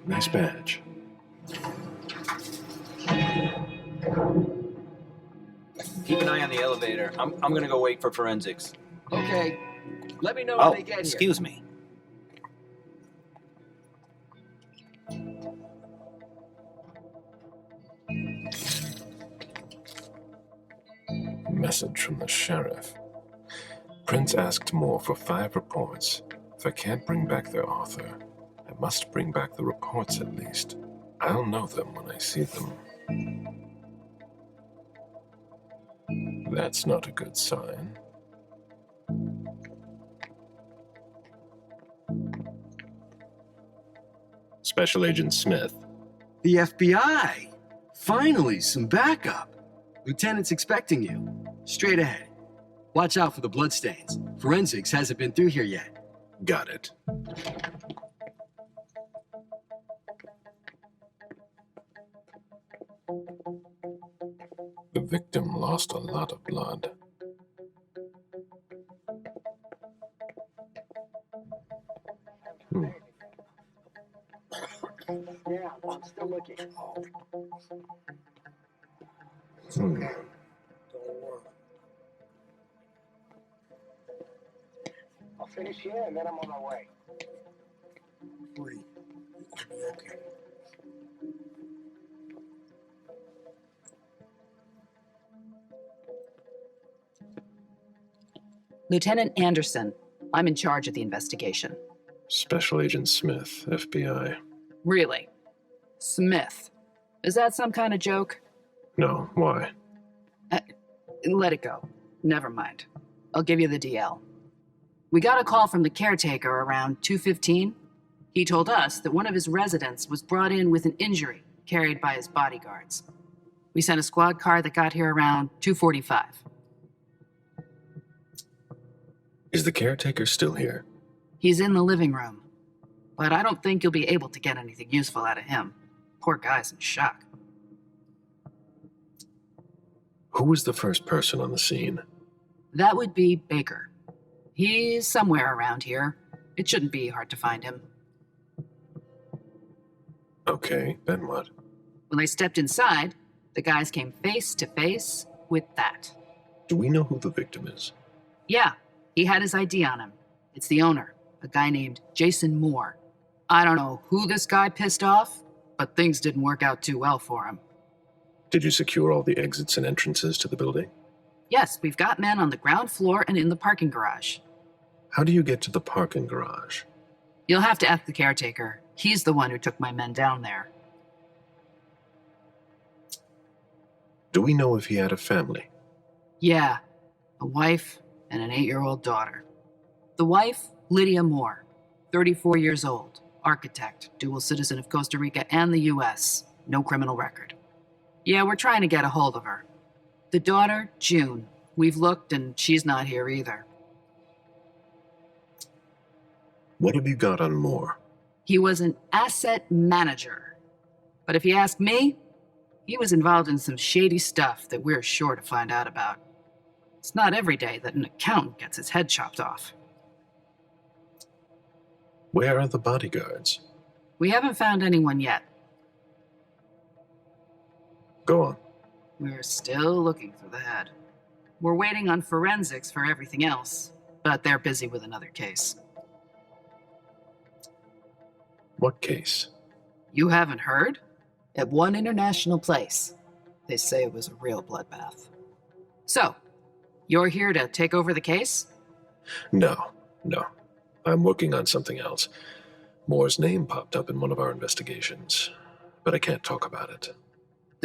Nice badge. Keep an eye on the elevator. I'm gonna go wait for forensics. Okay. Let me know when they get here. Excuse me. Message from the sheriff. Prince asked Moore for 5 reports. If I can't bring back their author, I must bring back the reports at least. I'll know them when I see them. That's not a good sign. Special Agent Smith. The FBI! Finally, some backup. Lieutenant's expecting you. Straight ahead. Watch out for the bloodstains. Forensics hasn't been through here yet. Got it. The victim lost a lot of blood. Yeah, I'm still looking. I'll finish here and then I'm on my way. Free. It'll be okay. Lieutenant Anderson, I'm in charge of the investigation. Special Agent Smith, FBI. Really? Smith? Is that some kind of joke? No, why? Let it go. Never mind. I'll give you the DL. We got a call from the caretaker around 2:15. He told us that one of his residents was brought in with an injury carried by his bodyguards. We sent a squad car that got here around 2:45. Is the caretaker still here? He's in the living room, but I don't think you'll be able to get anything useful out of him. Poor guy's in shock. Who was the first person on the scene? That would be Baker. He's somewhere around here. It shouldn't be hard to find him. Okay, then what? When I stepped inside, the guys came face to face with that. Do we know who the victim is? Yeah, he had his ID on him. It's the owner, a guy named Jason Moore. I don't know who this guy pissed off, but things didn't work out too well for him. Did you secure all the exits and entrances to the building? Yes, we've got men on the ground floor and in the parking garage. How do you get to the parking garage? You'll have to ask the caretaker. He's the one who took my men down there. Do we know if he had a family? Yeah, a wife and an 8-year-old daughter. The wife, Lydia Moore, 34 years old, architect, dual citizen of Costa Rica and the US, no criminal record. Yeah, we're trying to get a hold of her. The daughter, June. We've looked and she's not here either. What have you got on Moore? He was an asset manager. But if you ask me, he was involved in some shady stuff that we're sure to find out about. It's not every day that an accountant gets his head chopped off. Where are the bodyguards? We haven't found anyone yet. Go on. We're still looking through the head. We're waiting on forensics for everything else, but they're busy with another case. What case? You haven't heard? At one international place. They say it was a real bloodbath. So, you're here to take over the case? No. I'm working on something else. Moore's name popped up in one of our investigations, but I can't talk about it.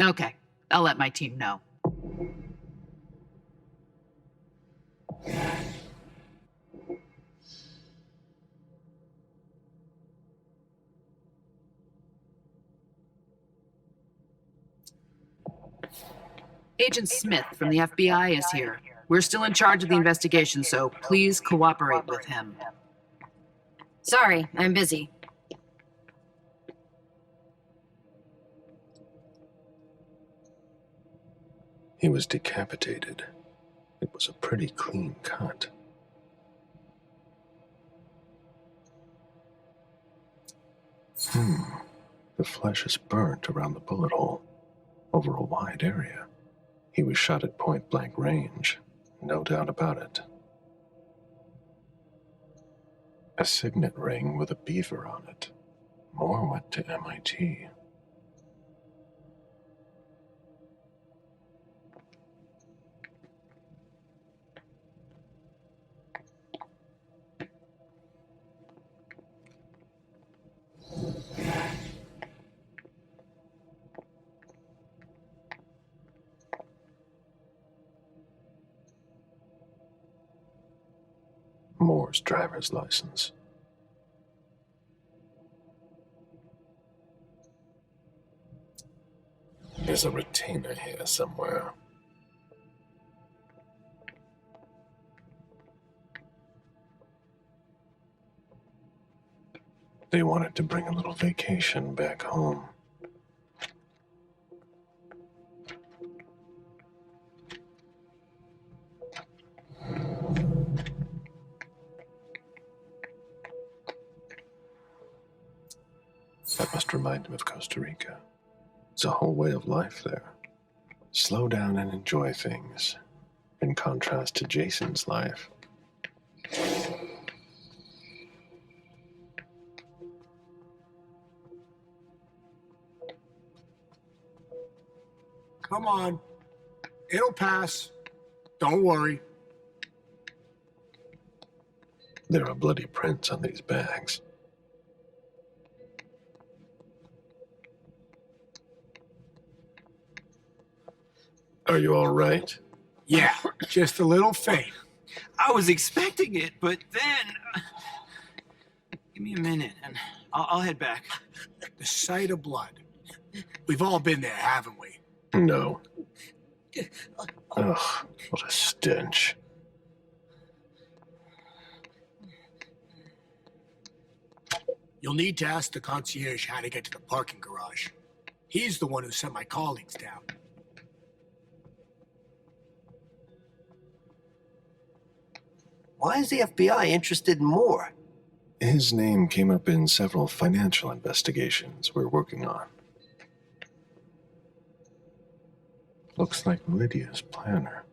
Okay, I'll let my team know. Agent Smith from the FBI is here. We're still in charge of the investigation, so please cooperate with him. Sorry, I'm busy. He was decapitated. It was a pretty clean cut. The flesh is burnt around the bullet hole, over a wide area. He was shot at point-blank range, no doubt about it. A signet ring with a beaver on it. More went to MIT. Moore's driver's license. There's a retainer here somewhere. They wanted to bring a little vacation back home. That must remind him of Costa Rica. It's a whole way of life there. Slow down and enjoy things, in contrast to Jason's life. Come on. It'll pass. Don't worry. There are bloody prints on these bags. Are you all right? Yeah, just a little faint. I was expecting it, but then... Give me a minute, and I'll head back. The sight of blood. We've all been there, haven't we? No. Ugh, what a stench. You'll need to ask the concierge how to get to the parking garage. He's the one who sent my colleagues down. Why is the FBI interested in Moore? His name came up in several financial investigations we're working on. Looks like Lydia's planner.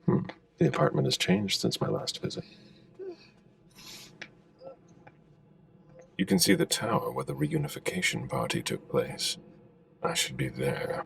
The apartment has changed since my last visit. You can see the tower where the reunification party took place. I should be there.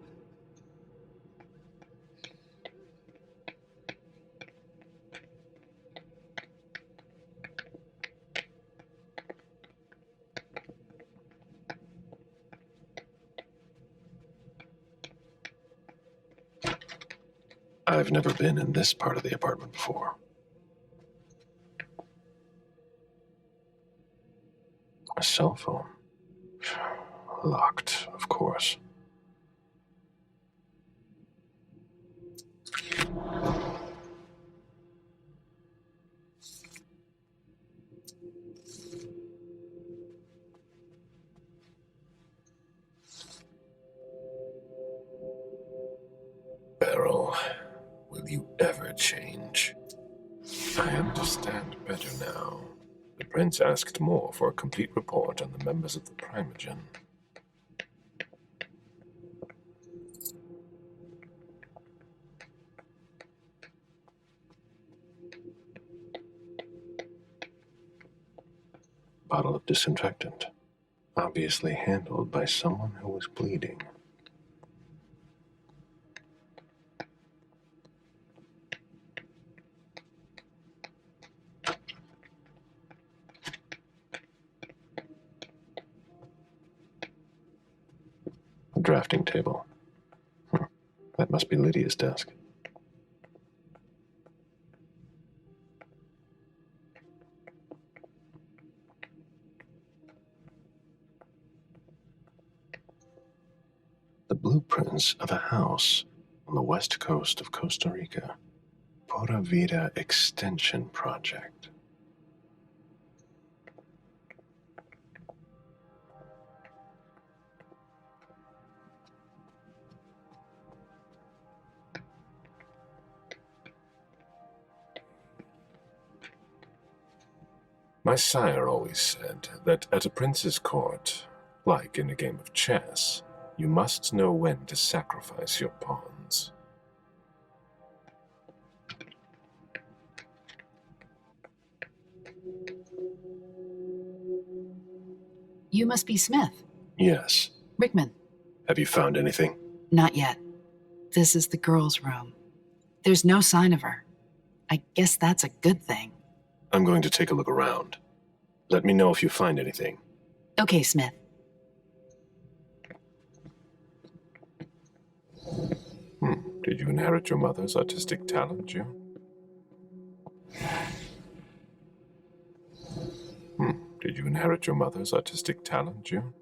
I've never been in this part of the apartment before. A cell phone. Locked, of course. Beryl, will you ever change? I understand better now. The prince asked more for a complete report on the members of the Primogen. Bottle of disinfectant, obviously handled by someone who was bleeding. A drafting table. That must be Lydia's desk. The blueprints of a house on the west coast of Costa Rica. Pura Vida Extension Project. My sire always said that at a prince's court, like in a game of chess, you must know when to sacrifice your pawns. You must be Smith. Yes. Rickman. Have you found anything? Not yet. This is the girl's room. There's no sign of her. I guess that's a good thing. I'm going to take a look around. Let me know if you find anything. Okay, Smith. Did you inherit your mother's artistic talent, June? Did you inherit your mother's artistic talent, June?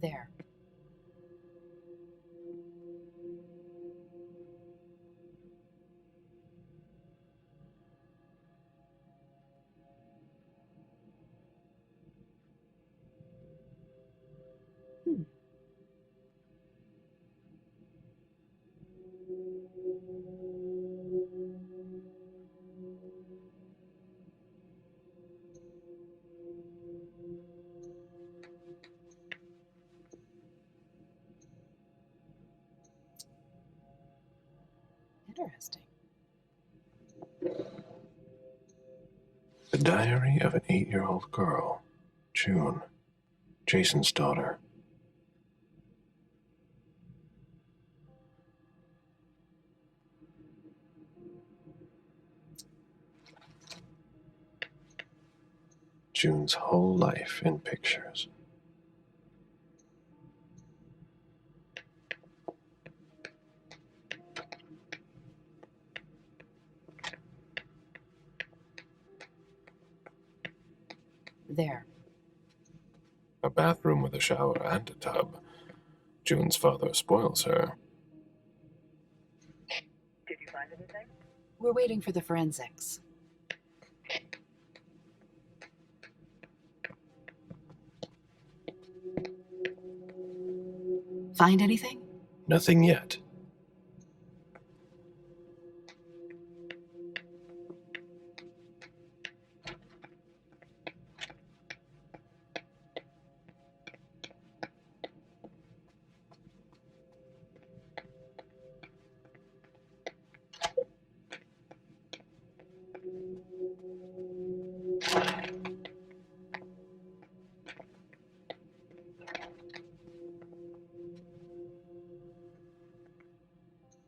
There. Interesting. The diary of an 8-year-old girl, June, Jason's daughter. June's whole life in pictures. There. A bathroom with a shower and a tub. June's father spoils her. Did you find anything? We're waiting for the forensics. Find anything? Nothing yet.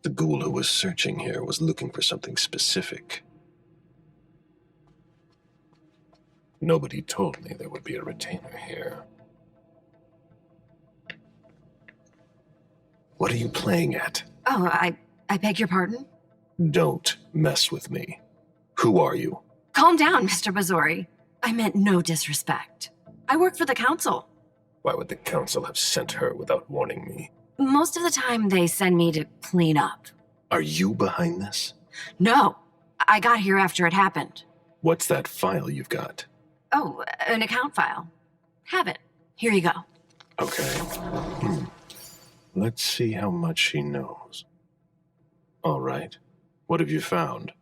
The ghoul who was searching here was looking for something specific. Nobody told me there would be a retainer here. What are you playing at? Oh, I beg your pardon? Don't mess with me. Who are you? Calm down, Mr. Bazori. I meant no disrespect. I work for the council. Why would the council have sent her without warning me? Most of the time, they send me to clean up. Are you behind this? No, I got here after it happened. What's that file you've got? Oh, an account file. Have it. Here you go. Okay. Let's see how much she knows. All right. What have you found?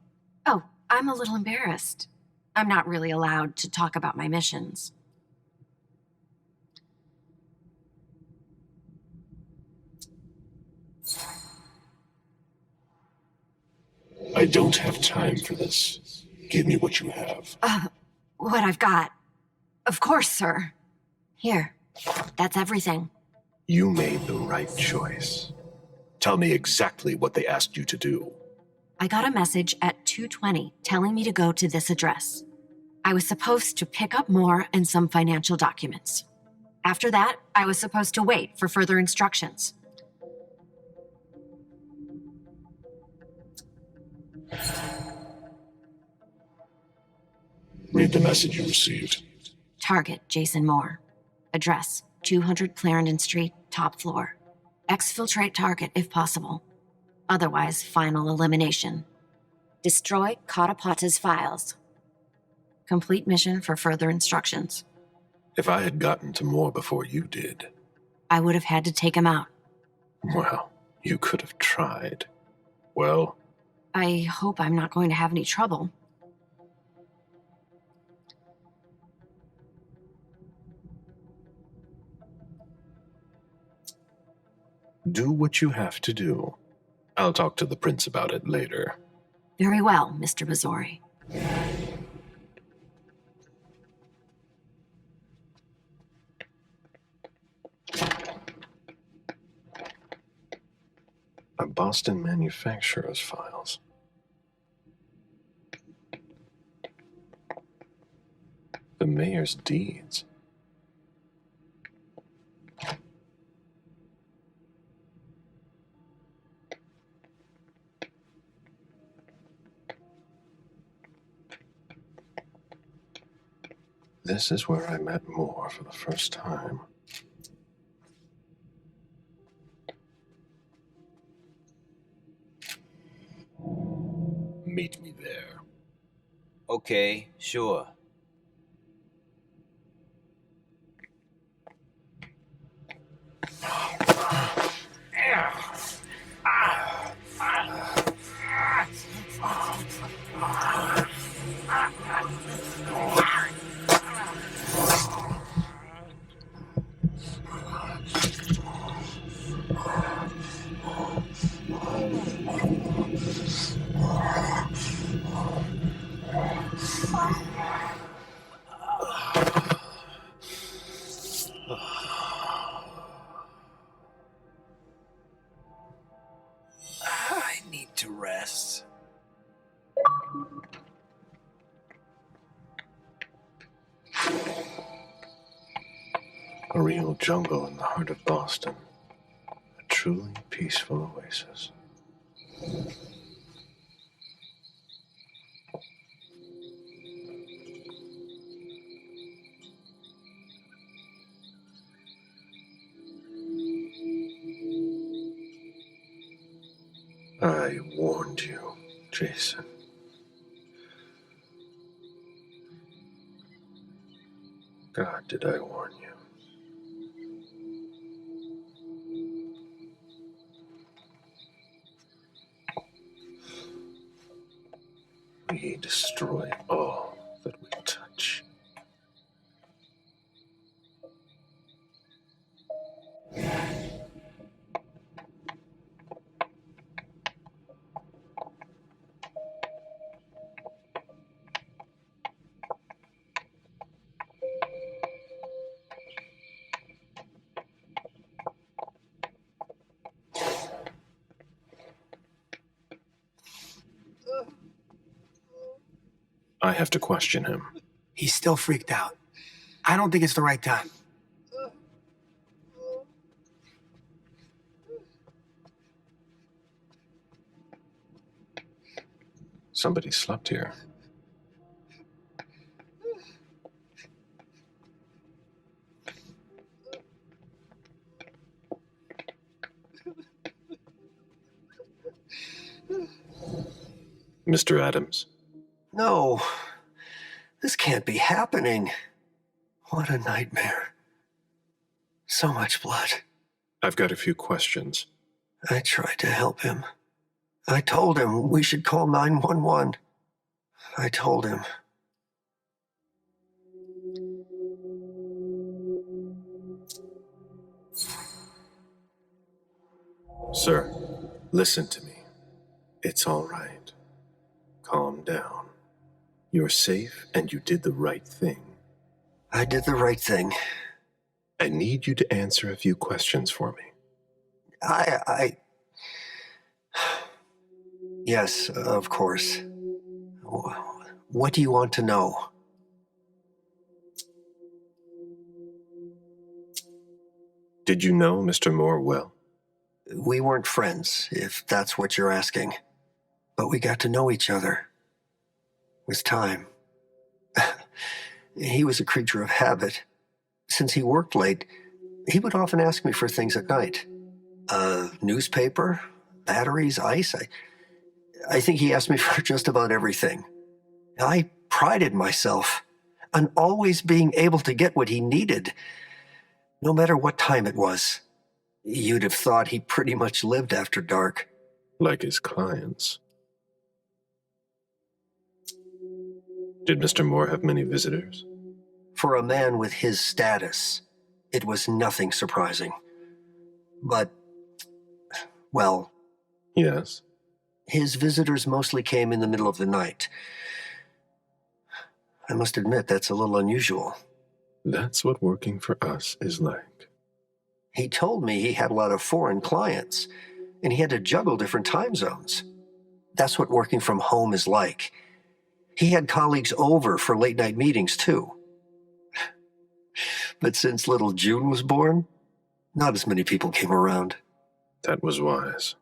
Oh, I'm a little embarrassed. I'm not really allowed to talk about my missions. I don't have time for this. Give me what you have. What I've got. Of course, sir. Here. That's everything. You made the right choice. Tell me exactly what they asked you to do. I got a message at 2:20 telling me to go to this address. I was supposed to pick up more and some financial documents. After that, I was supposed to wait for further instructions. Read the message you received. Target, Jason Moore. Address, 200 Clarendon Street, top floor. Exfiltrate target if possible. Otherwise, final elimination. Destroy Katapata's files. Complete mission for further instructions. If I had gotten to Moore before you did, I would have had to take him out. well, you could have tried. Well, I hope I'm not going to have any trouble. do what you have to do. I'll talk to the prince about it later. Very well, Mr. Bazori. A Boston manufacturer's files. The mayor's deeds. This is where I met Moore for the first time. Meet me there. Okay, sure. I need to rest. A real jungle in the heart of Boston. A truly peaceful oasis. I warned you, Jason. God, did I warn you? We destroy all that we touch. I have to question him. He's still freaked out. I don't think it's the right time. Somebody slept here. Mr. Adams, No, this can't be happening. What a nightmare. So much blood. I've got a few questions. I tried to help him. I told him we should call 911. I told him. Sir, listen to me. It's all right. Calm down. You're safe and you did the right thing. I did the right thing. I need you to answer a few questions for me. Yes, of course. What do you want to know? Did you know Mr. Moore well? We weren't friends, if that's what you're asking. But we got to know each other. With time. He was a creature of habit. Since he worked late, he would often ask me for things at night. A newspaper, batteries, ice. I think he asked me for just about everything. I prided myself on always being able to get what he needed, no matter what time it was. You'd have thought he pretty much lived after dark. Like his clients. Did Mr. Moore have many visitors? For a man with his status, it was nothing surprising. But, well, Yes. his visitors mostly came in the middle of the night. I must admit, that's a little unusual. That's what working for us is like. He told me he had a lot of foreign clients, and he had to juggle different time zones. That's what working from home is like. He had colleagues over for late-night meetings, too. But since little June was born, not as many people came around. That was wise.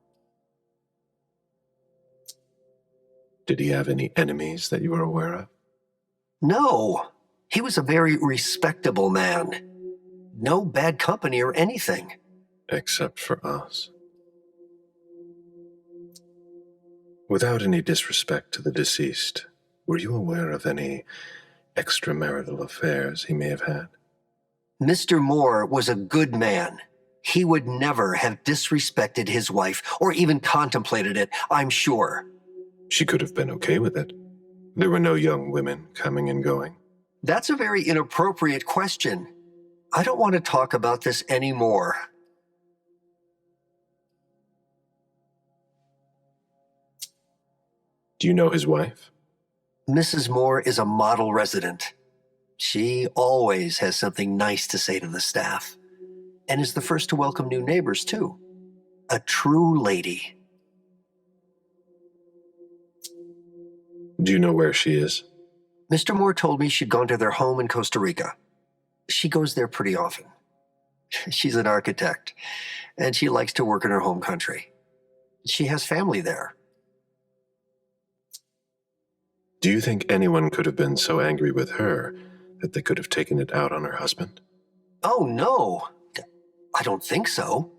Did he have any enemies that you were aware of? No, he was a very respectable man. No bad company or anything. Except for us. Without any disrespect to the deceased, were you aware of any extramarital affairs he may have had? Mr. Moore was a good man. He would never have disrespected his wife or even contemplated it, I'm sure. She could have been okay with it. There were no young women coming and going. That's a very inappropriate question. I don't want to talk about this anymore. Do you know his wife? Mrs. Moore is a model resident. She always has something nice to say to the staff, and is the first to welcome new neighbors, too. A true lady. Do you know where she is? Mr. Moore told me she'd gone to their home in Costa Rica. She goes there pretty often. She's an architect, and she likes to work in her home country. She has family there. Do you think anyone could have been so angry with her that they could have taken it out on her husband? Oh, no. I don't think so.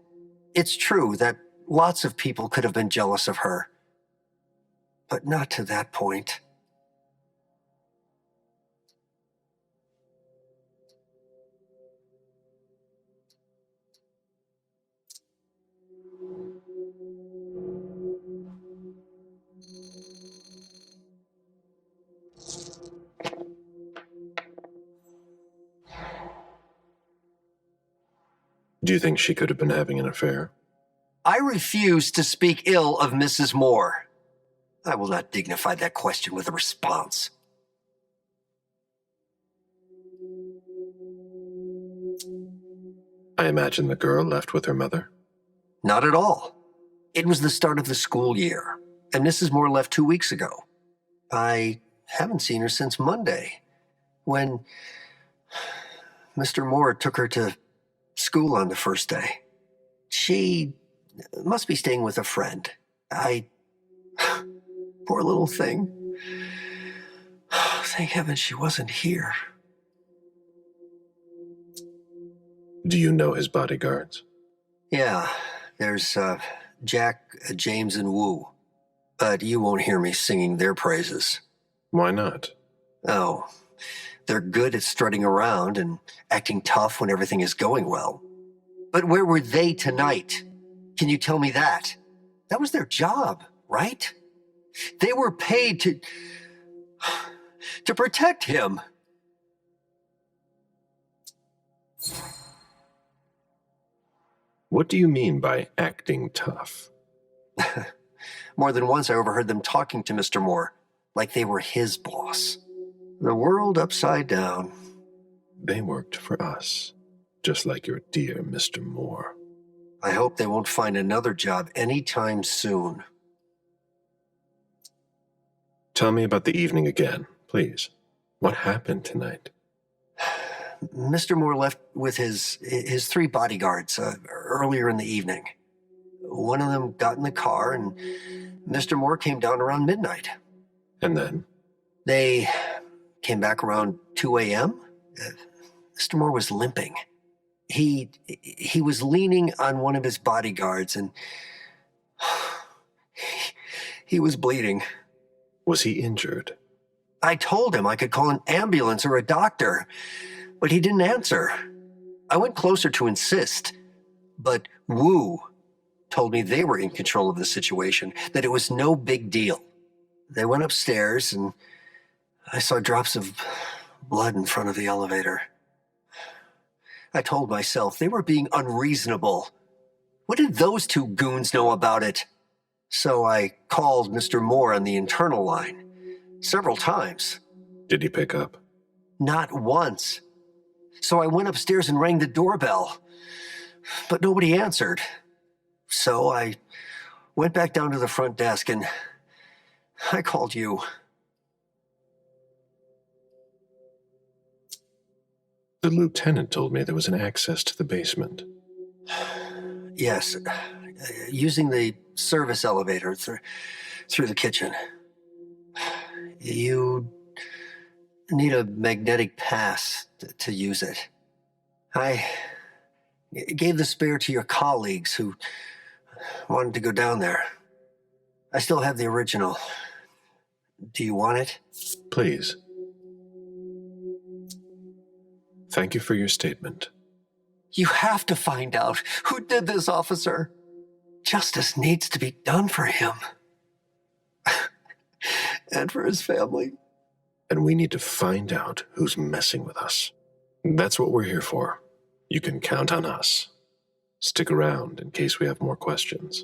It's true that lots of people could have been jealous of her. But not to that point. Do you think she could have been having an affair? I refuse to speak ill of Mrs. Moore. I will not dignify that question with a response. I imagine the girl left with her mother. Not at all. It was the start of the school year, and Mrs. Moore left 2 weeks ago. I haven't seen her since Monday, when Mr. Moore took her to school on the first day. She must be staying with a friend. Poor little thing. Thank heaven she wasn't here. Do you know his bodyguards? Yeah, there's Jack, James, and Wu. But you won't hear me singing their praises. Why not? Oh, they're good at strutting around and acting tough when everything is going well. But where were they tonight? Can you tell me that? That was their job, right? They were paid to protect him. What do you mean by acting tough? More than once I overheard them talking to Mr. Moore, like they were his boss. The world upside down. They worked for us, just like your dear Mr. Moore. I hope they won't find another job anytime soon. Tell me about the evening again, please. What happened tonight? Mr. Moore left with his 3 bodyguards earlier in the evening. One of them got in the car, and Mr. Moore came down around midnight. And then? They came back around 2 a.m. Mr. Moore was limping. He was leaning on one of his bodyguards, and He was bleeding. Was he injured? I told him I could call an ambulance or a doctor, but he didn't answer. I went closer to insist, but Wu told me they were in control of the situation, that it was no big deal. They went upstairs, and I saw drops of blood in front of the elevator. I told myself they were being unreasonable. What did those two goons know about it? So I called Mr. Moore on the internal line several times. Did he pick up? Not once. So I went upstairs and rang the doorbell, but nobody answered. So I went back down to the front desk and I called you. The lieutenant told me there was an access to the basement. Yes, using the service elevator through the kitchen. You need a magnetic pass to use it. I gave the spare to your colleagues who wanted to go down there. I still have the original. Do you want it? Please. Thank you for your statement. You have to find out who did this, officer. Justice needs to be done for him. And for his family. And we need to find out who's messing with us. That's what we're here for. You can count on us. Stick around in case we have more questions.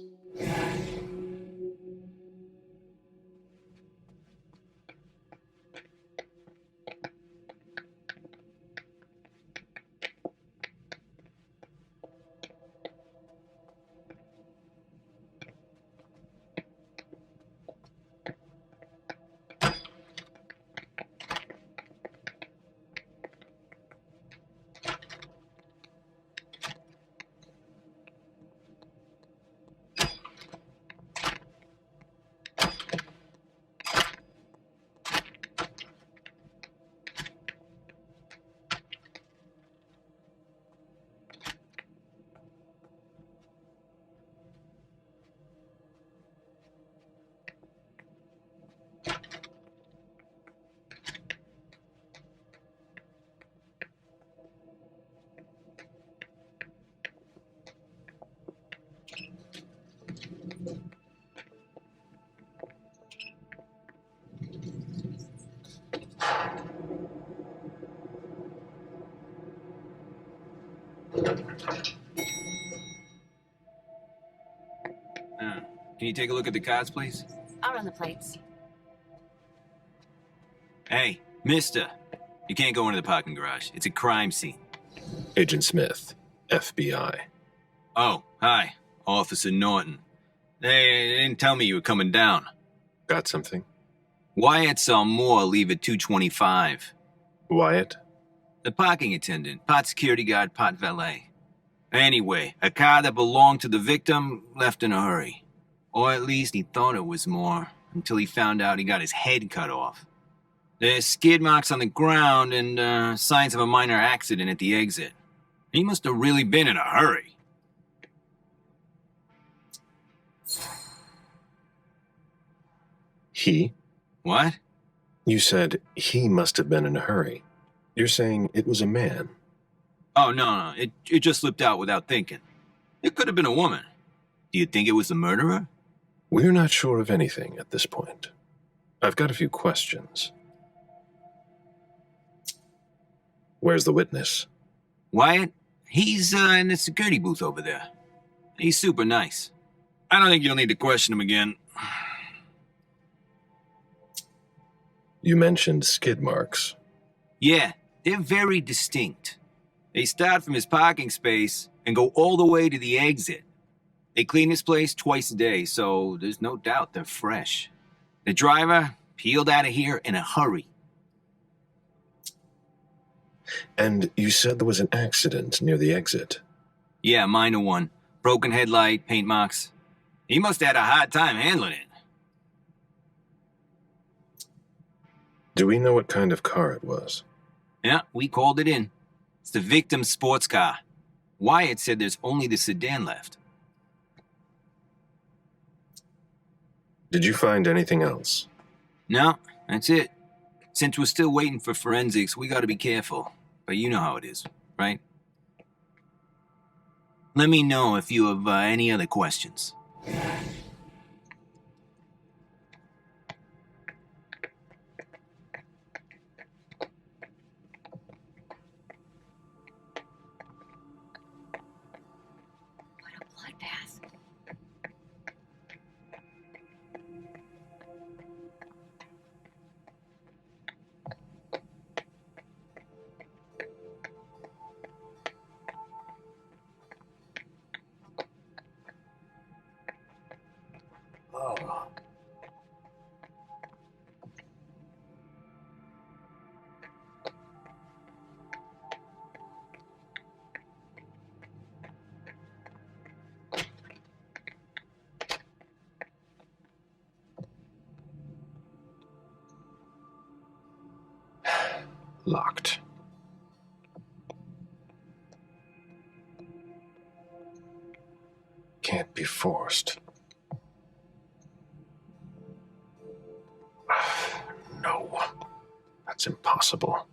Can you take a look at the cards, please? I'll run the plates. Hey, mister. You can't go into the parking garage. It's a crime scene. Agent Smith, FBI. Oh, hi. Officer Norton. They didn't tell me you were coming down. Got something? Wyatt saw Moore leave at 2:25. Wyatt? The parking attendant, part security guard, part valet. Anyway, a car that belonged to the victim left in a hurry. Or at least he thought it was Moore, until he found out he got his head cut off. There's skid marks on the ground and signs of a minor accident at the exit. He must have really been in a hurry. He? What? You said he must have been in a hurry. You're saying it was a man. Oh, no. It just slipped out without thinking. It could have been a woman. Do you think it was the murderer? We're not sure of anything at this point. I've got a few questions. Where's the witness? Wyatt? He's in the security booth over there. He's super nice. I don't think you'll need to question him again. You mentioned skid marks. Yeah, they're very distinct. They start from his parking space and go all the way to the exit. They clean this place twice a day, so there's no doubt they're fresh. The driver peeled out of here in a hurry. And you said there was an accident near the exit. Yeah, minor one. Broken headlight, paint marks. He must have had a hard time handling it. Do we know what kind of car it was? Yeah, we called it in. It's the victim's sports car. Wyatt said there's only the sedan left. Did you find anything else? No, that's it. Since we're still waiting for forensics, we gotta be careful. But you know how it is, right? Let me know if you have any other questions. What a bloodbath. Oh. Locked. Can't be forced. No, that's impossible.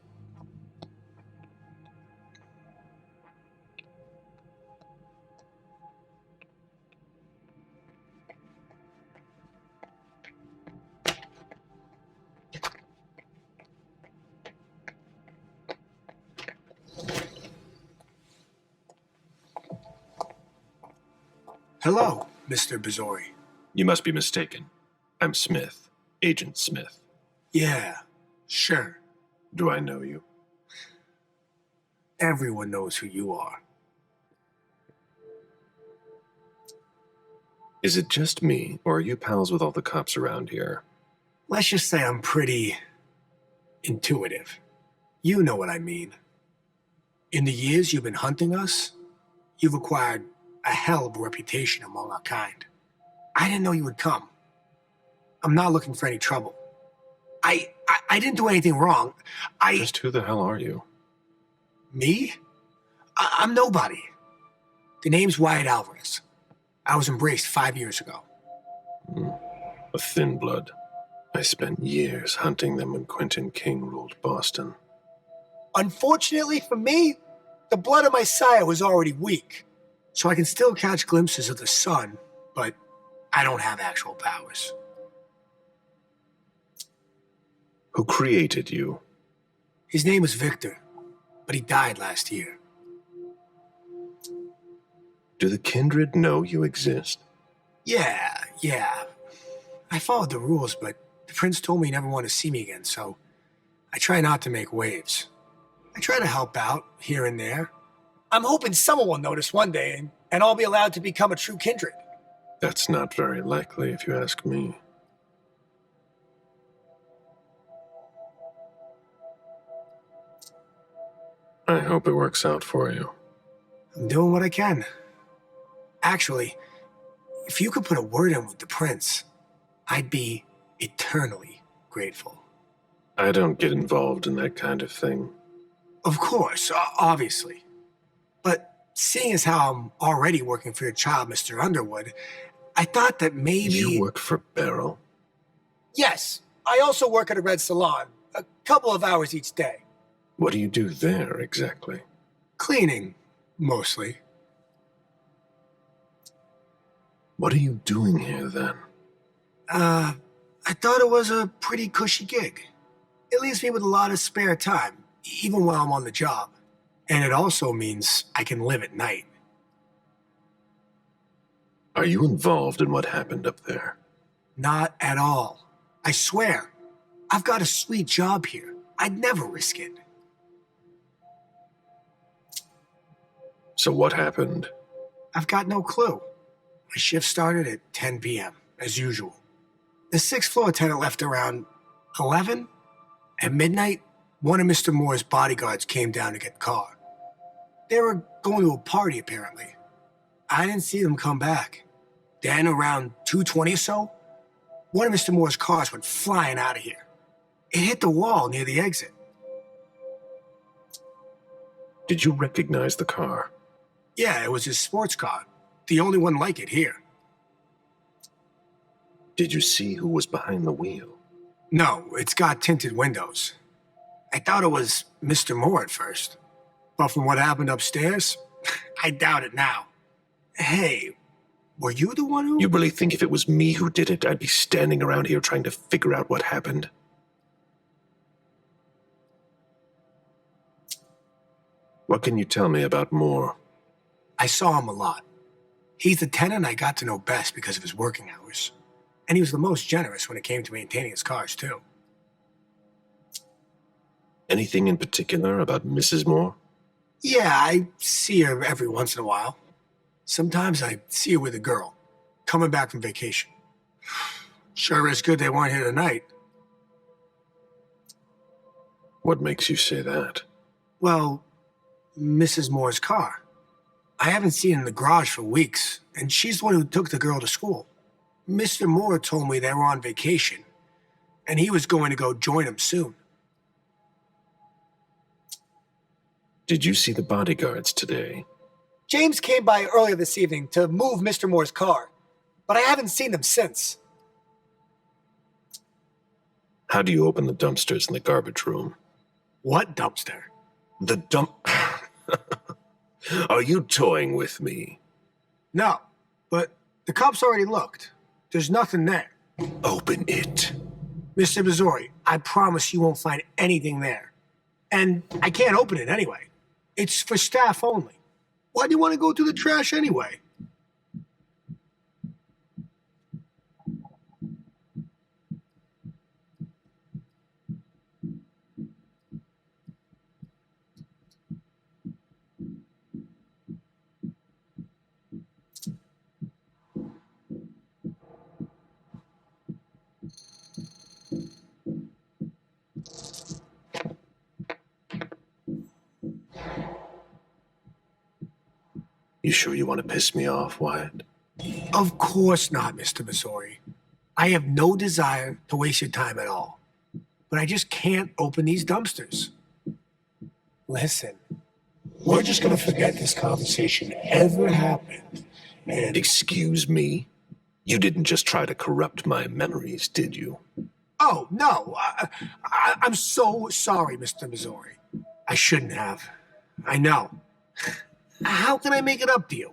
Hello, Mr. Bizori. You must be mistaken. I'm Smith, Agent Smith. Yeah, sure. Do I know you? Everyone knows who you are. Is it just me, or are you pals with all the cops around here? Let's just say I'm pretty intuitive. You know what I mean. In the years you've been hunting us, you've acquired a hell of a reputation among our kind. I didn't know you would come. I'm not looking for any trouble. I didn't do anything wrong. Just who the hell are you? Me? I'm nobody. The name's Wyatt Alvarez. I was embraced 5 years ago. A thin blood. I spent years hunting them when Quentin King ruled Boston. Unfortunately for me, the blood of my sire was already weak, so I can still catch glimpses of the sun, but I don't have actual powers. Who created you? His name was Victor, but he died last year. Do the kindred know you exist? Yeah. I followed the rules, but the prince told me he never wanted to see me again, so I try not to make waves. I try to help out here and there. I'm hoping someone will notice one day and I'll be allowed to become a true kindred. That's not very likely, if you ask me. I hope it works out for you. I'm doing what I can. Actually, if you could put a word in with the prince, I'd be eternally grateful. I don't get involved in that kind of thing. Of course, obviously. But seeing as how I'm already working for your child, Mr. Underwood, I thought that maybe... You work for Beryl? Yes, I also work at a red salon, a couple of hours each day. What do you do there, exactly? Cleaning, mostly. What are you doing here, then? I thought it was a pretty cushy gig. It leaves me with a lot of spare time, even while I'm on the job. And it also means I can live at night. Are you involved in what happened up there? Not at all. I swear. I've got a sweet job here. I'd never risk it. So what happened? I've got no clue. My shift started at 10 p.m., as usual. The sixth floor tenant left around 11. At midnight, one of Mr. Moore's bodyguards came down to get the car. They were going to a party, apparently. I didn't see them come back. Then, around 2:20 or so, one of Mr. Moore's cars went flying out of here. It hit the wall near the exit. Did you recognize the car? Yeah, it was his sports car. The only one like it here. Did you see who was behind the wheel? No, it's got tinted windows. I thought it was Mr. Moore at first. But from what happened upstairs, I doubt it now. Hey, were you the one who... You really think if it was me who did it, I'd be standing around here trying to figure out what happened? What can you tell me about Moore? I saw him a lot. He's the tenant I got to know best because of his working hours. And he was the most generous when it came to maintaining his cars, too. Anything in particular about Mrs. Moore? Yeah, I see her every once in a while. Sometimes I see her with a girl, coming back from vacation. Sure is good they weren't here tonight. What makes you say that? Well, Mrs. Moore's car. I haven't seen it in the garage for weeks, and she's the one who took the girl to school. Mr. Moore told me they were on vacation, and he was going to go join them soon. Did you see the bodyguards today? James came by earlier this evening to move Mr. Moore's car, but I haven't seen them since. How do you open the dumpsters in the garbage room? What dumpster? The dump... Are you toying with me? No, but the cops already looked. There's nothing there. Open it. Mr. Missouri, I promise you won't find anything there. And I can't open it anyway. It's for staff only. Why do you want to go through the trash anyway? You sure you want to piss me off, Wyatt? Of course not, Mr. Missouri. I have no desire to waste your time at all. But I just can't open these dumpsters. Listen, we're just going to forget this conversation ever happened. And Excuse me? You didn't just try to corrupt my memories, did you? oh, no, I'm so sorry, Mr. Missouri. I shouldn't have. I know. How can I make it up to you?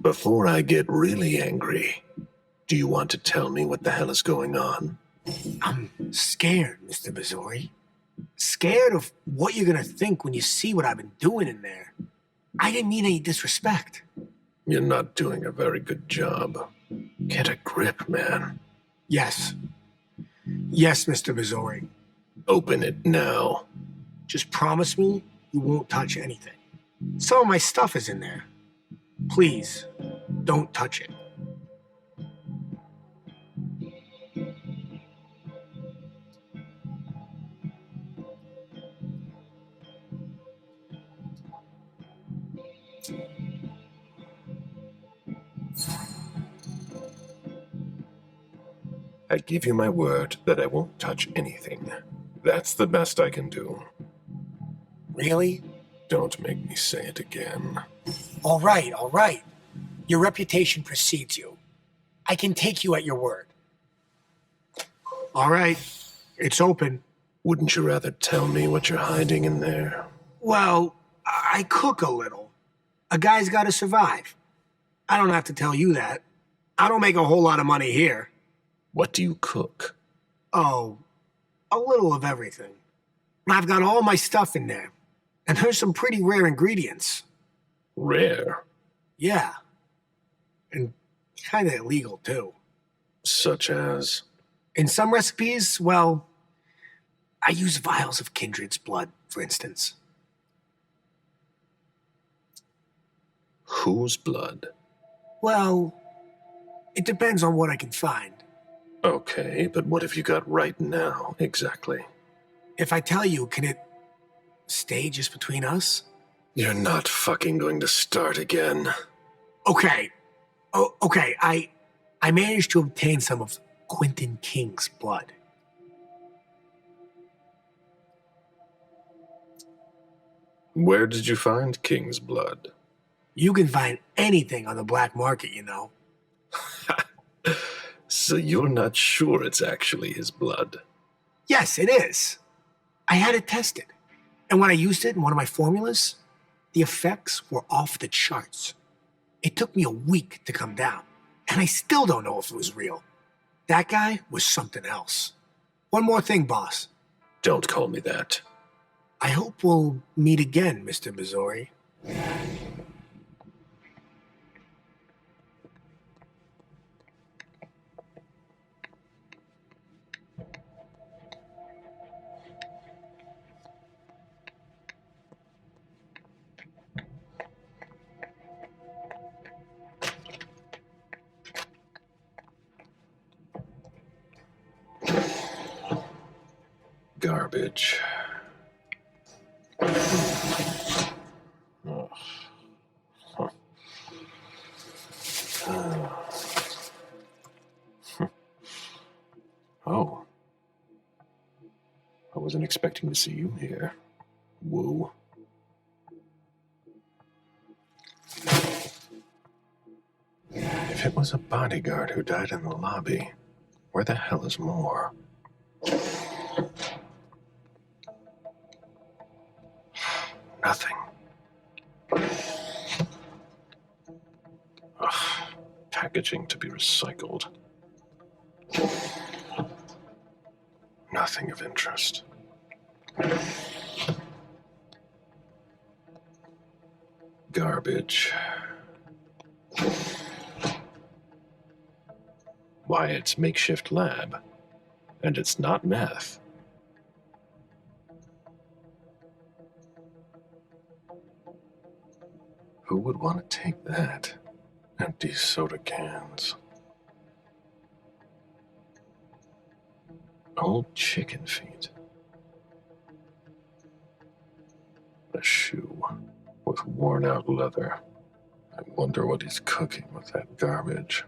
Before I get really angry, do you want to tell me what the hell is going on? I'm scared, Mr. Missouri. Scared of what you're going to think when you see what I've been doing in there. I didn't mean any disrespect. You're not doing a very good job. Get a grip, man. Yes. Yes, Mr. Missouri. Open it now. Just promise me you won't touch anything. Some of my stuff is in there. Please, don't touch it. I give you my word that I won't touch anything. That's the best I can do. Really? Don't make me say it again. All right, all right. Your reputation precedes you. I can take you at your word. All right. It's open. Wouldn't you rather tell me what you're hiding in there? Well, I cook a little. A guy's got to survive. I don't have to tell you that. I don't make a whole lot of money here. What do you cook? Oh, a little of everything. I've got all my stuff in there. And there's some pretty rare ingredients. Rare? Yeah. And kind of illegal, too. Such as? In some recipes, well, I use vials of kindred's blood, for instance. Whose blood? Well, it depends on what I can find. Okay, but what have you got right now, exactly? If I tell you, can it stay just between us? You're not fucking going to start again. Okay. Oh, okay, I managed to obtain some of Quentin King's blood. Where did you find King's blood? You can find anything on the black market, you know. So you're not sure it's actually his blood? Yes, it is. I had it tested. And when I used it in one of my formulas, the effects were off the charts. It took me a week to come down, and I still don't know if it was real. That guy was something else. One more thing, boss. Don't call me that. I hope we'll meet again, Mr. Missouri. Garbage. Ugh. Huh. Oh. I wasn't expecting to see you here. Woo. If it was a bodyguard who died in the lobby, where the hell is Moore? Nothing. Ugh. Packaging to be recycled. Nothing of interest. Garbage. Why, it's makeshift lab. And it's not meth. Who would want to take that? Empty soda cans. Old chicken feet. A shoe with worn out leather. I wonder what he's cooking with that garbage.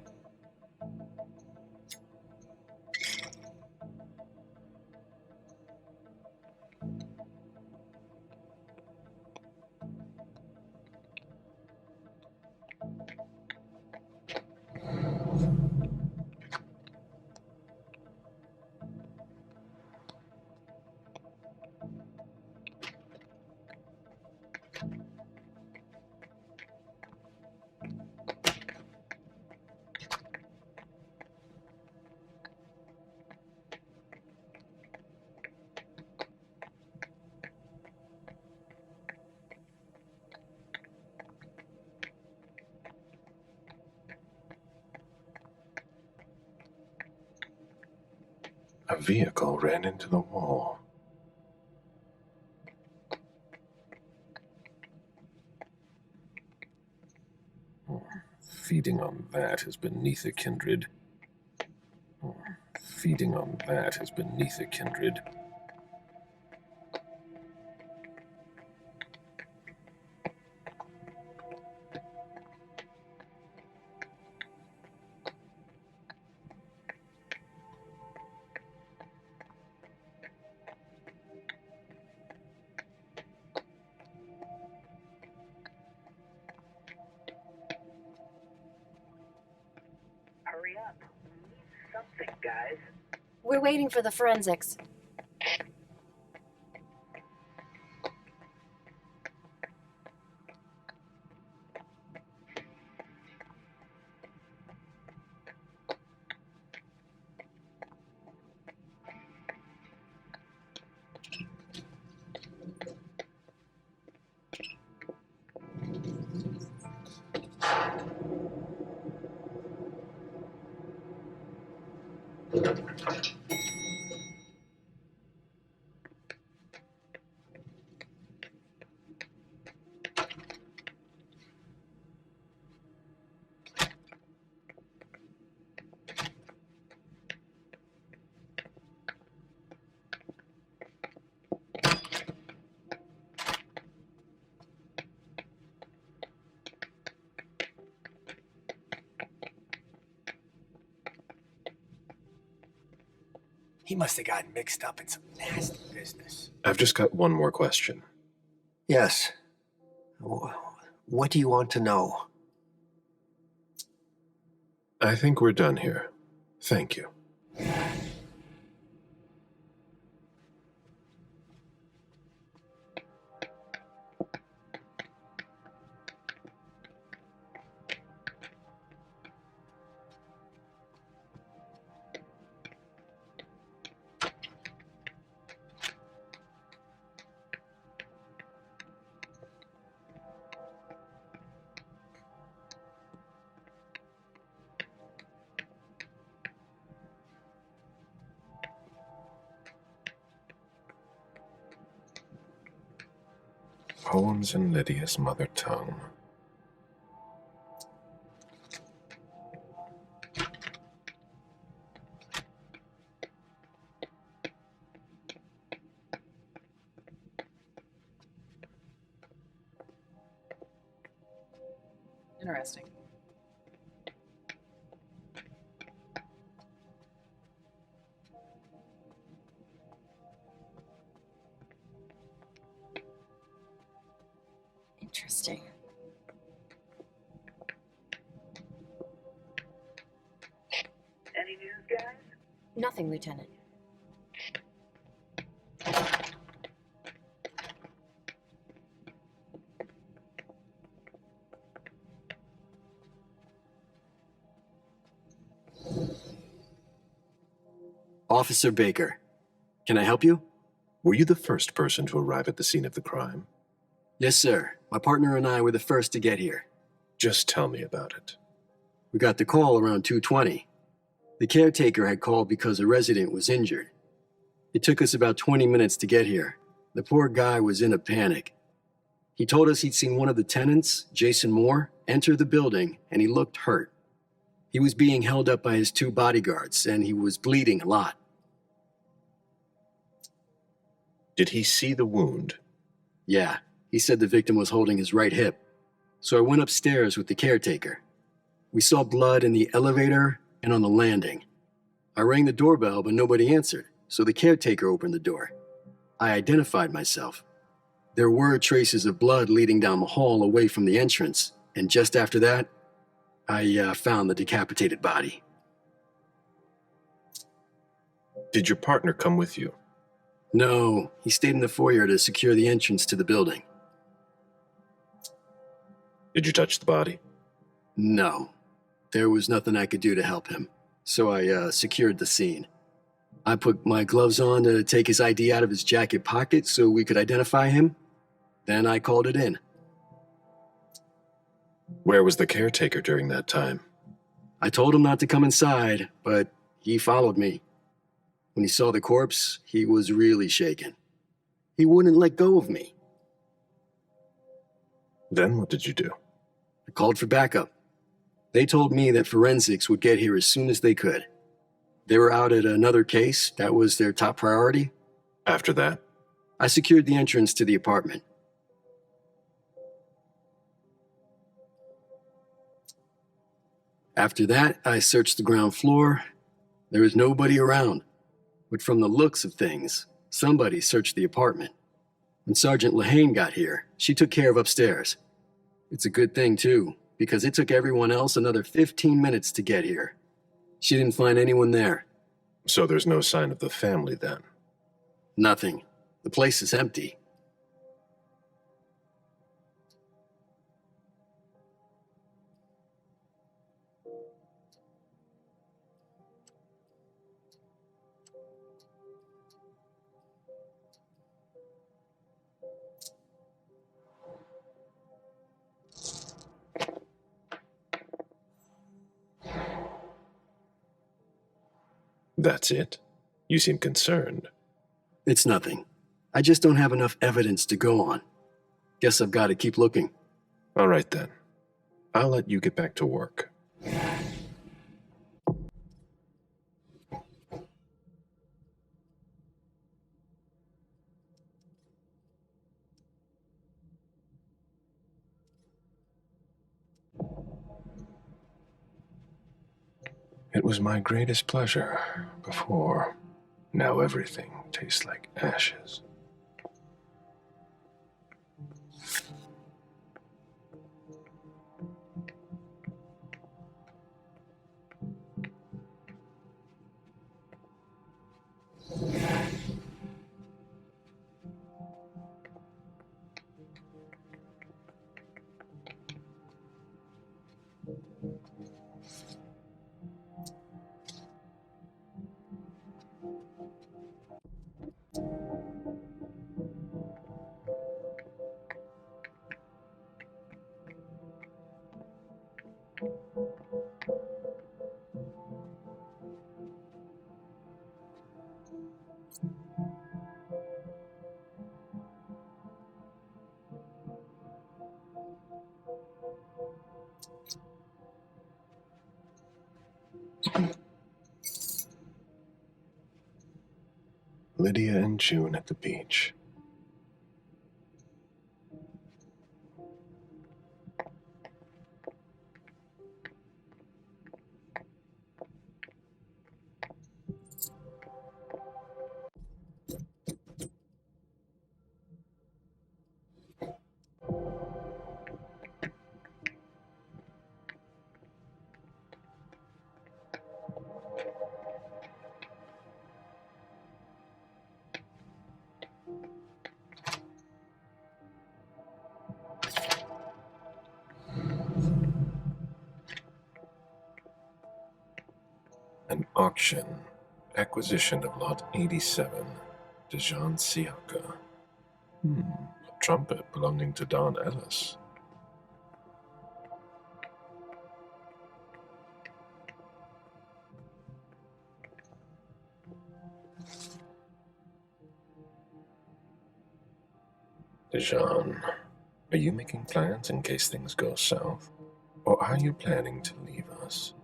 A vehicle ran into the wall. Feeding on that is beneath a kindred. Feeding on that is beneath a kindred. Hurry up. We need something, guys. We're waiting for the forensics. He must have gotten mixed up in some nasty business. I've just got one more question. Yes. What do you want to know? I think we're done here. Thank you. Poems in Lydia's mother tongue. Interesting. Interesting. Any news, guys? Nothing, Lieutenant. Officer Baker, can I help you? Were you the first person to arrive at the scene of the crime? Yes, sir. My partner and I were the first to get here. Just tell me about it. We got the call around 2:20. The caretaker had called because a resident was injured. It took us about 20 minutes to get here. The poor guy was in a panic. He told us he'd seen one of the tenants, Jason Moore, enter the building, and he looked hurt. He was being held up by his 2 bodyguards, and he was bleeding a lot. Did he see the wound? Yeah, he said the victim was holding his right hip. So I went upstairs with the caretaker. We saw blood in the elevator and on the landing. I rang the doorbell, but nobody answered, so the caretaker opened the door. I identified myself. There were traces of blood leading down the hall away from the entrance, and just after that, I found the decapitated body. Did your partner come with you? No, he stayed in the foyer to secure the entrance to the building. Did you touch the body? No, there was nothing I could do to help him, so I secured the scene. I put my gloves on to take his ID out of his jacket pocket so we could identify him. Then I called it in. Where was the caretaker during that time? I told him not to come inside, but he followed me. When he saw the corpse, he was really shaken. He wouldn't let go of me. Then what did you do? I called for backup. They told me that forensics would get here as soon as they could. They were out at another case. That was their top priority. After that? I secured the entrance to the apartment. After that, I searched the ground floor. There was nobody around. But from the looks of things, somebody searched the apartment. When Sergeant Lehane got here, she took care of upstairs. It's a good thing, too, because it took everyone else another 15 minutes to get here. She didn't find anyone there. So there's no sign of the family then? Nothing. The place is empty. That's it? You seem concerned. It's nothing. I just don't have enough evidence to go on. Guess I've got to keep looking. All right then. I'll let you get back to work. It was my greatest pleasure before. Now everything tastes like ashes. Lydia and June at the beach. An auction. Acquisition of Lot 87. Dejan Siaka. A trumpet belonging to Don Ellis. Dejan, are you making plans in case things go south? Or are you planning to leave us?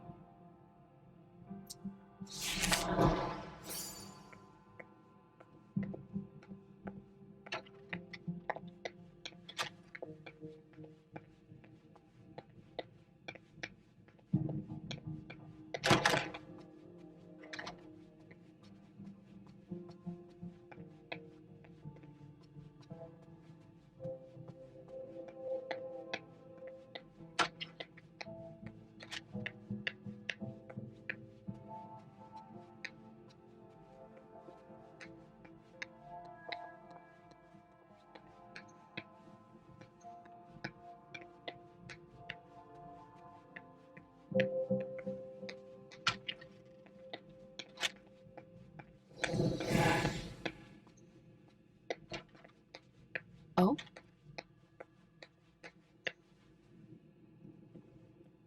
Oh?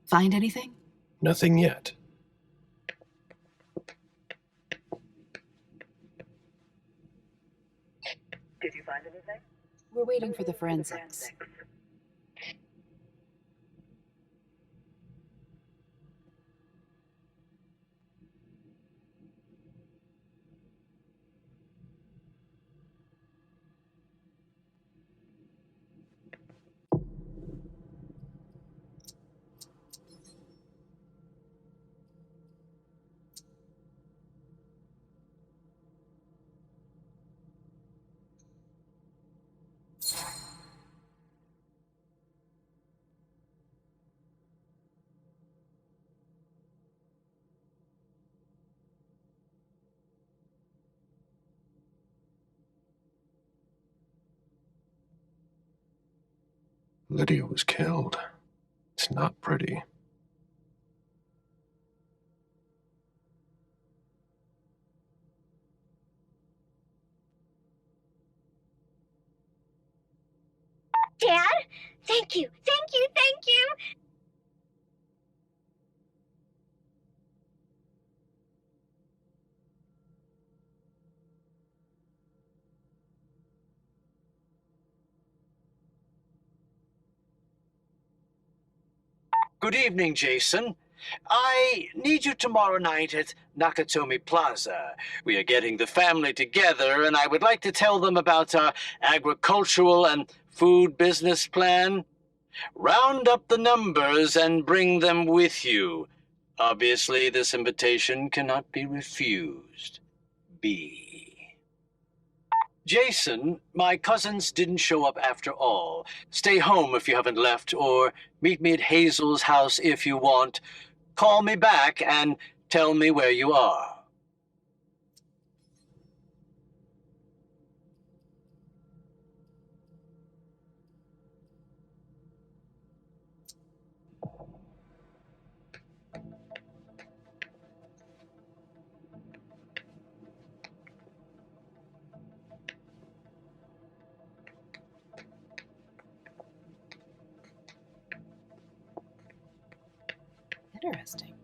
Find anything? Nothing yet. Did you find anything? We're waiting for the forensics. Lydia was killed. It's not pretty. Dad? Thank you, thank you, thank you! Good evening, Jason. I need you tomorrow night at Nakatomi Plaza. We are getting the family together, and I would like to tell them about our agricultural and food business plan. Round up the numbers and bring them with you. Obviously, this invitation cannot be refused. be. Jason, my cousins didn't show up after all. Stay home if you haven't left, or meet me at Hazel's house if you want. Call me back and tell me where you are. Interesting.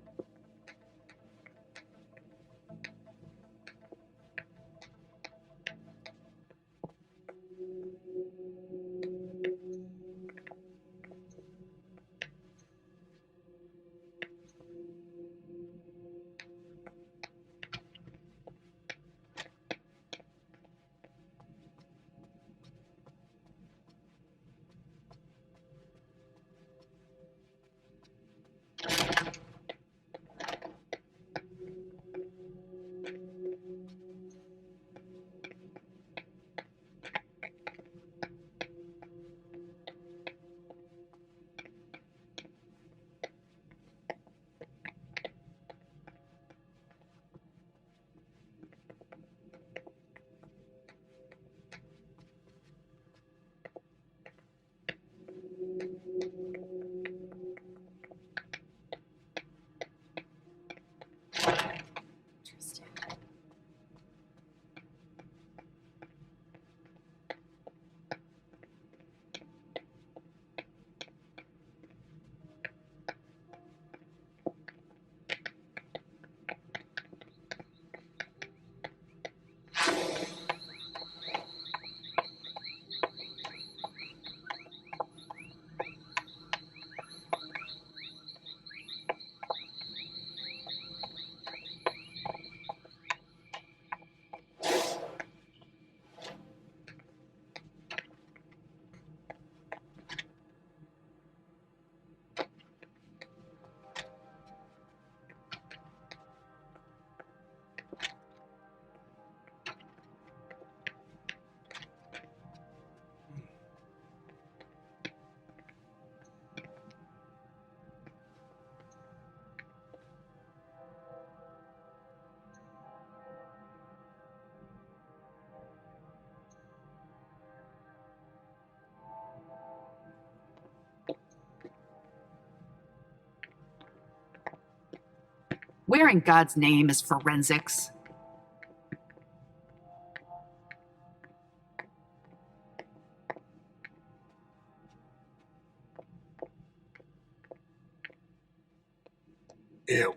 Where in God's name is forensics? Ew.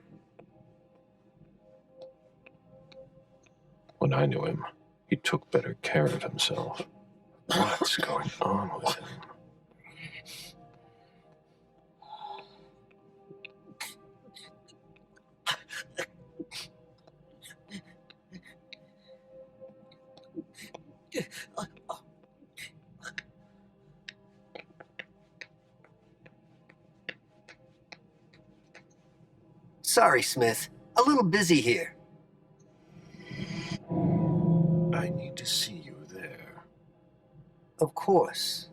When I knew him, he took better care of himself. What's going on with him? Sorry, Smith. A little busy here. I need to see you there. Of course.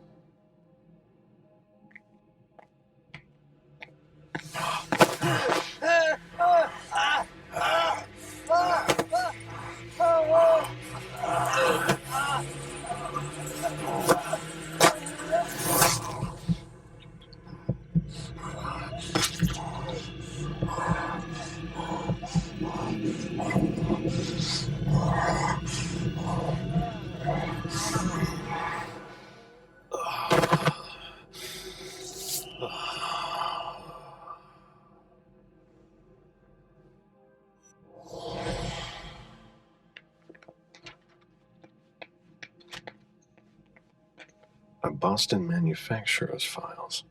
A Boston manufacturer's files.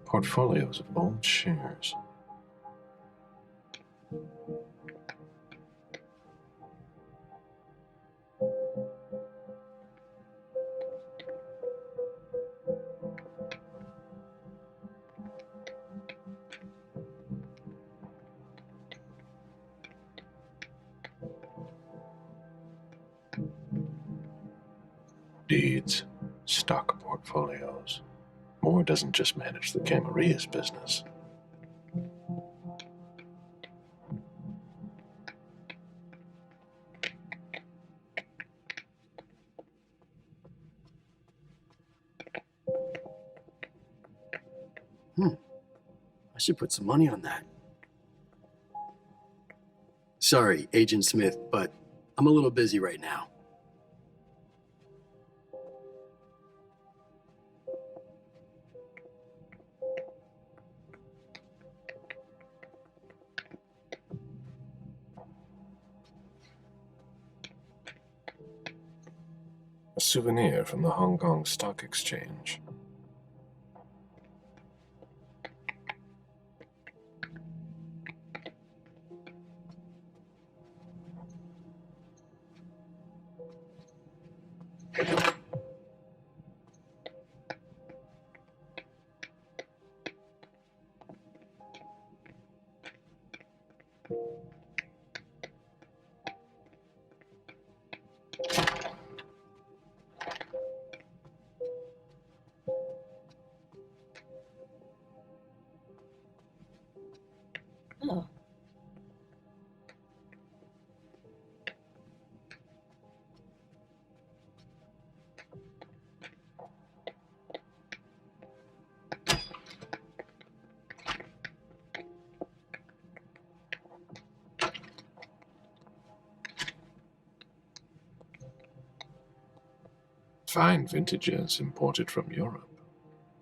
Portfolios of old shares. deeds, stock portfolios. Moore doesn't just manage the Camaria's business. I should put some money on that. Sorry, Agent Smith, but I'm a little busy right now. A souvenir from the Hong Kong Stock Exchange. Oh. Fine vintages imported from Europe.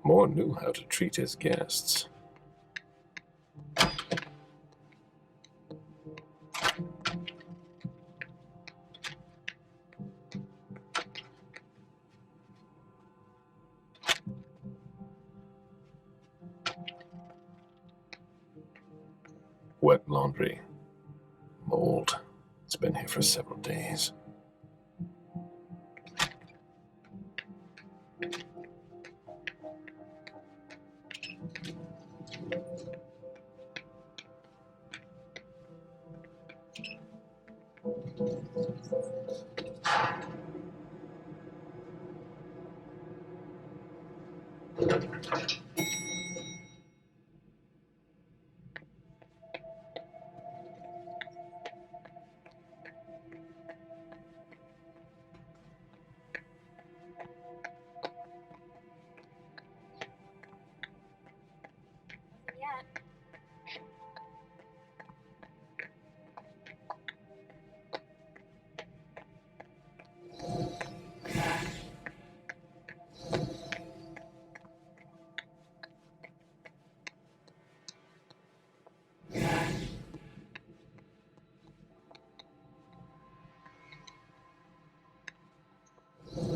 Moore knew how to treat his guests. Wet laundry. Mold. It's been here for several days.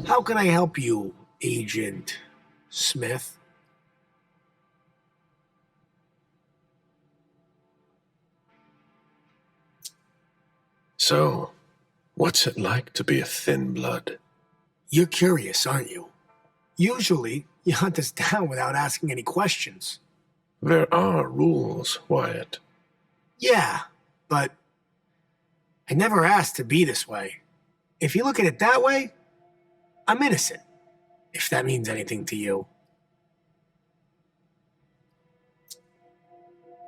How can I help you, Agent Smith? So, what's it like to be a thin blood? You're curious, aren't you? Usually, you hunt us down without asking any questions. There are rules, Wyatt. Yeah, but I never asked to be this way. If you look at it that way, I'm innocent, if that means anything to you.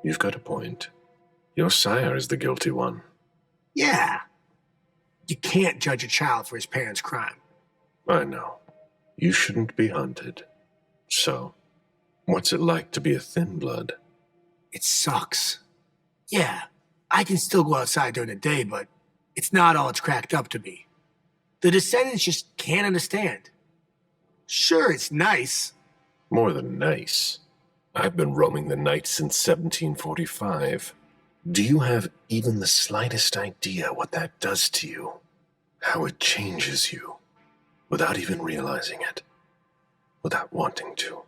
You've got a point. Your sire is the guilty one. Yeah. You can't judge a child for his parents' crime. I know. You shouldn't be hunted. So, what's it like to be a thin blood? It sucks. Yeah, I can still go outside during the day, but it's not all it's cracked up to be. The descendants just can't understand. Sure, it's nice. More than nice. I've been roaming the night since 1745. Do you have even the slightest idea what that does to you? How it changes you, without even realizing it, without wanting to.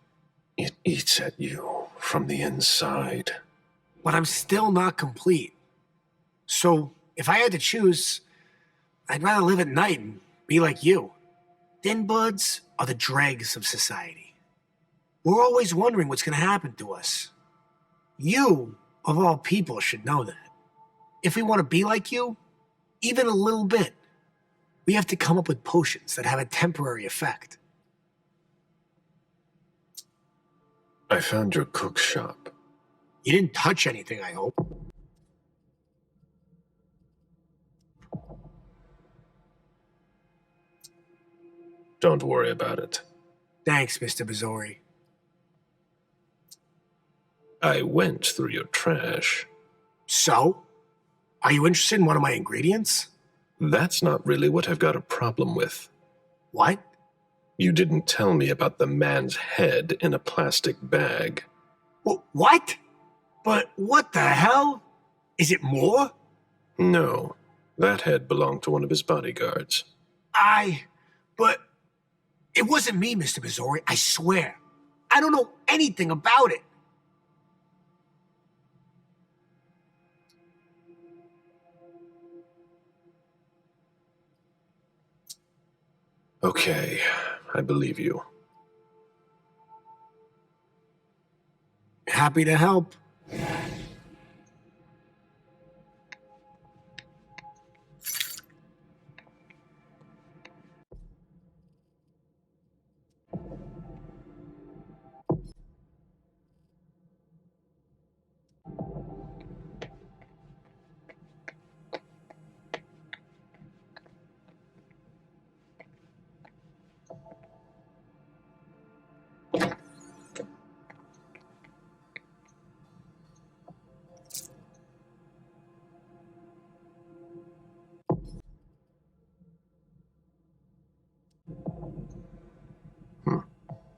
It eats at you from the inside. But I'm still not complete. So, if I had to choose, I'd rather live at night and be like you. Thin buds are the dregs of society. We're always wondering what's going to happen to us. You, of all people, should know that. If we want to be like you, even a little bit, We have to come up with potions that have a temporary effect. I found your cook's shop. You didn't touch anything, I hope. Don't worry about it. Thanks, Mr. Bazzori. I went through your trash. So? Are you interested in one of my ingredients? That's not really what I've got a problem with. What? You didn't tell me about the man's head in a plastic bag. What? But what the hell? Is it more? No, that head belonged to one of his bodyguards. But it wasn't me, Mr. Bazzori, I swear. I don't know anything about it. Okay, I believe you. Happy to help.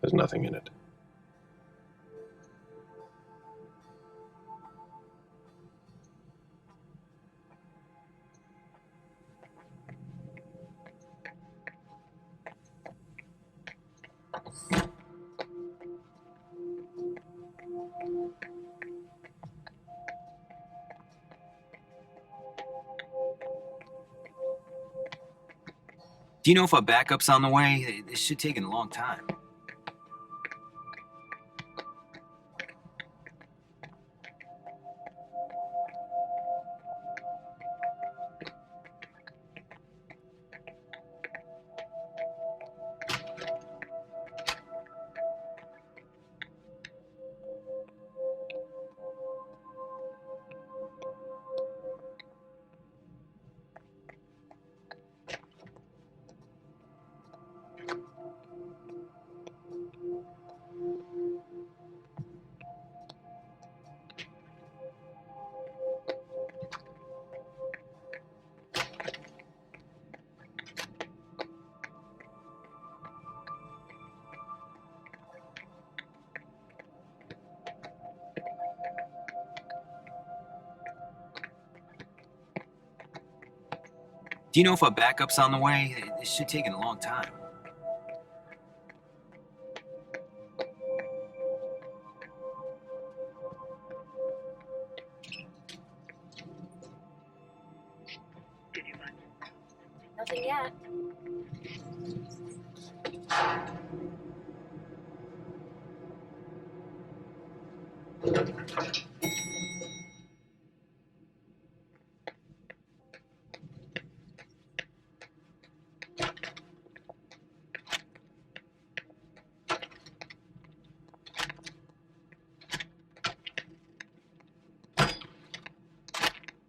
There's nothing in it. Do you know if a backup's on the way? This should take a long time. Do you know if a backup's on the way? This should take a long time. Did you find Nothing yet.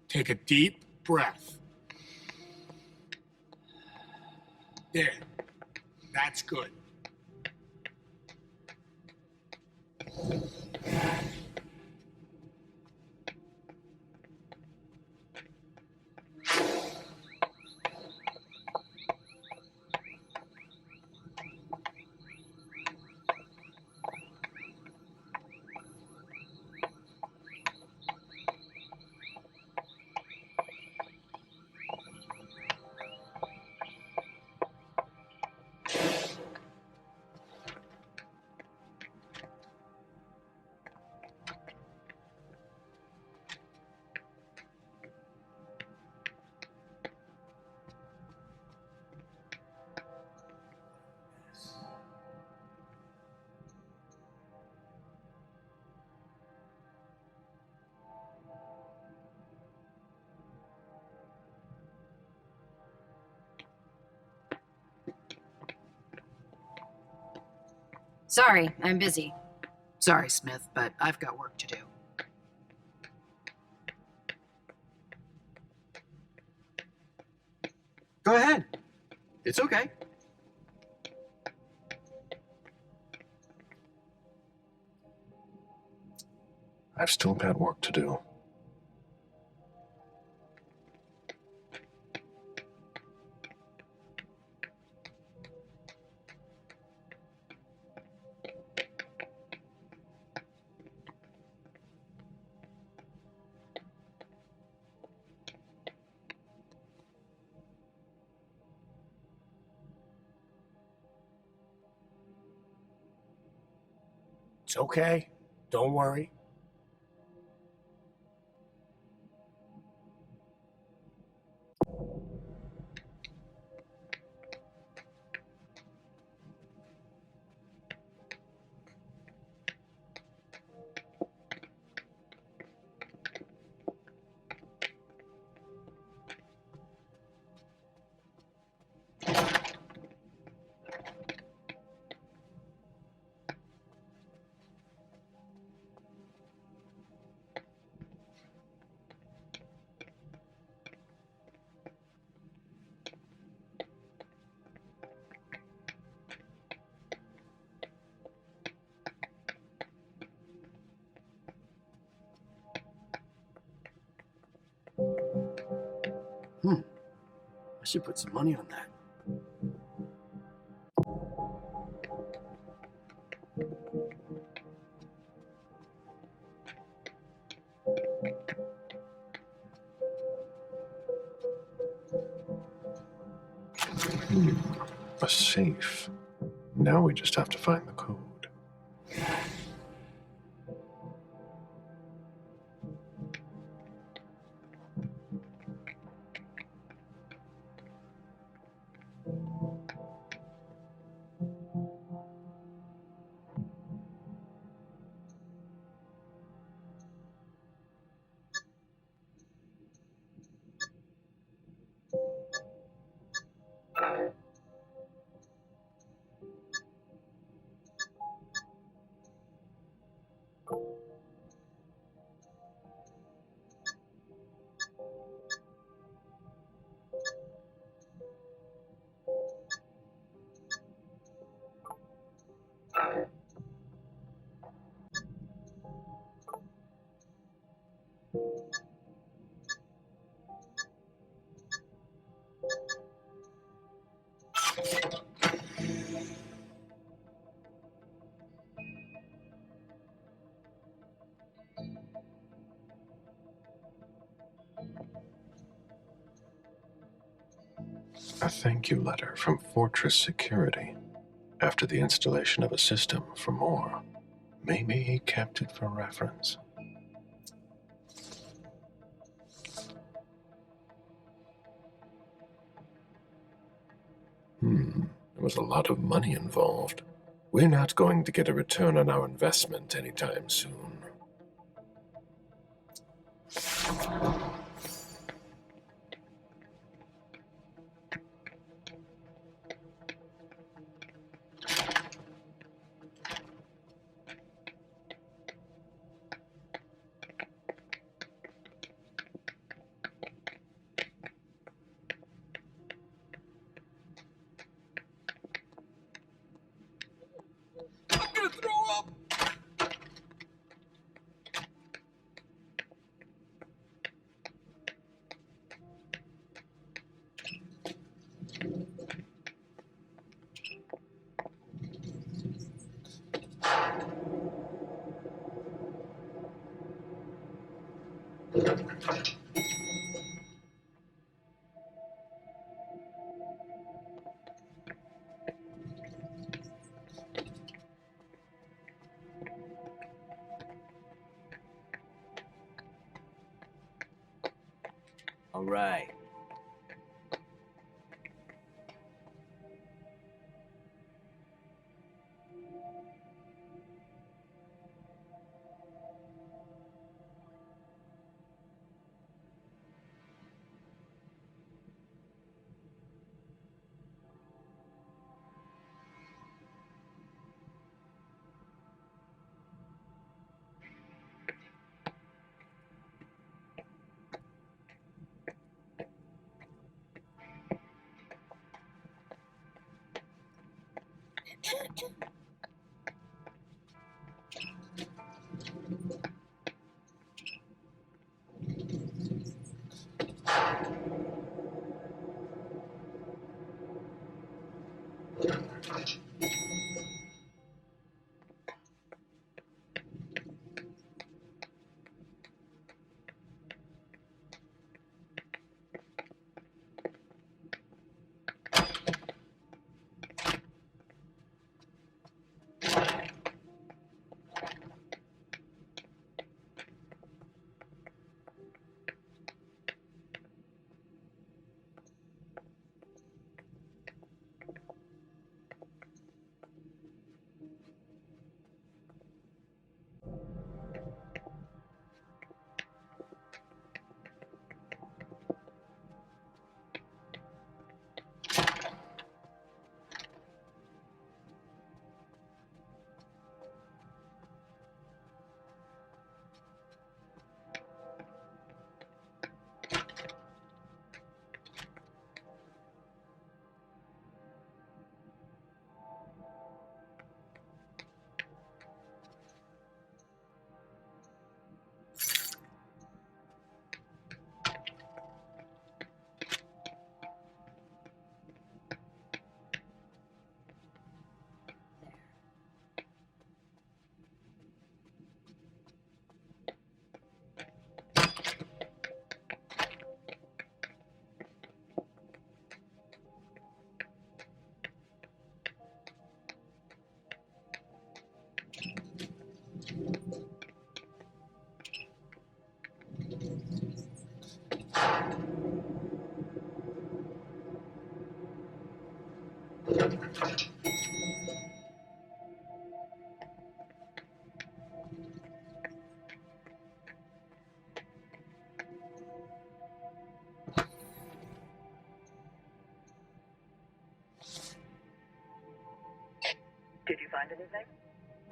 Take a deep breath. There. That's good. Sorry, I'm busy. Sorry, Smith, but I've got work to do. Go ahead. It's okay. I've still got work to do. It's okay. Don't worry. I should put some money on that. A safe. Now we just have to find the code. A thank you letter from Fortress Security. After the installation of a system for more. Maybe he kept it for reference. There was a lot of money involved. We're not going to get a return on our investment anytime soon. All right. Did you find anything?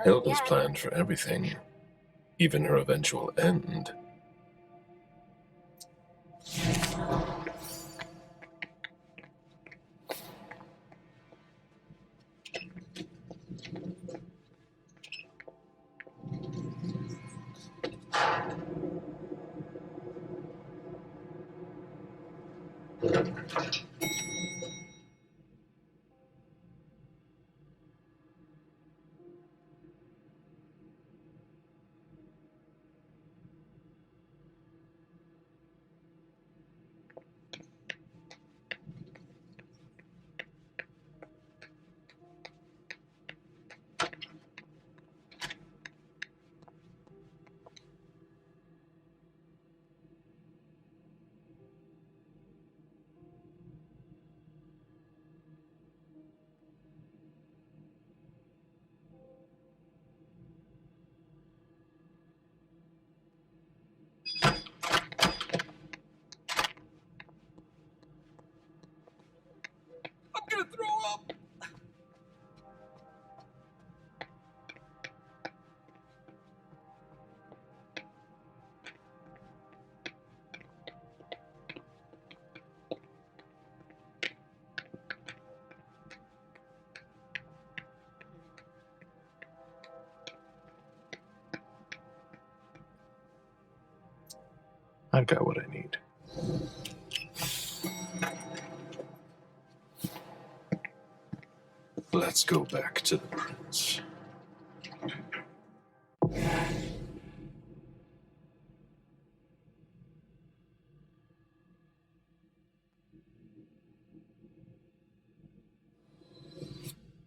Hilda's planned for everything, even her eventual end. I'm gonna throw up! I've got what I need. Let's go back to the prince.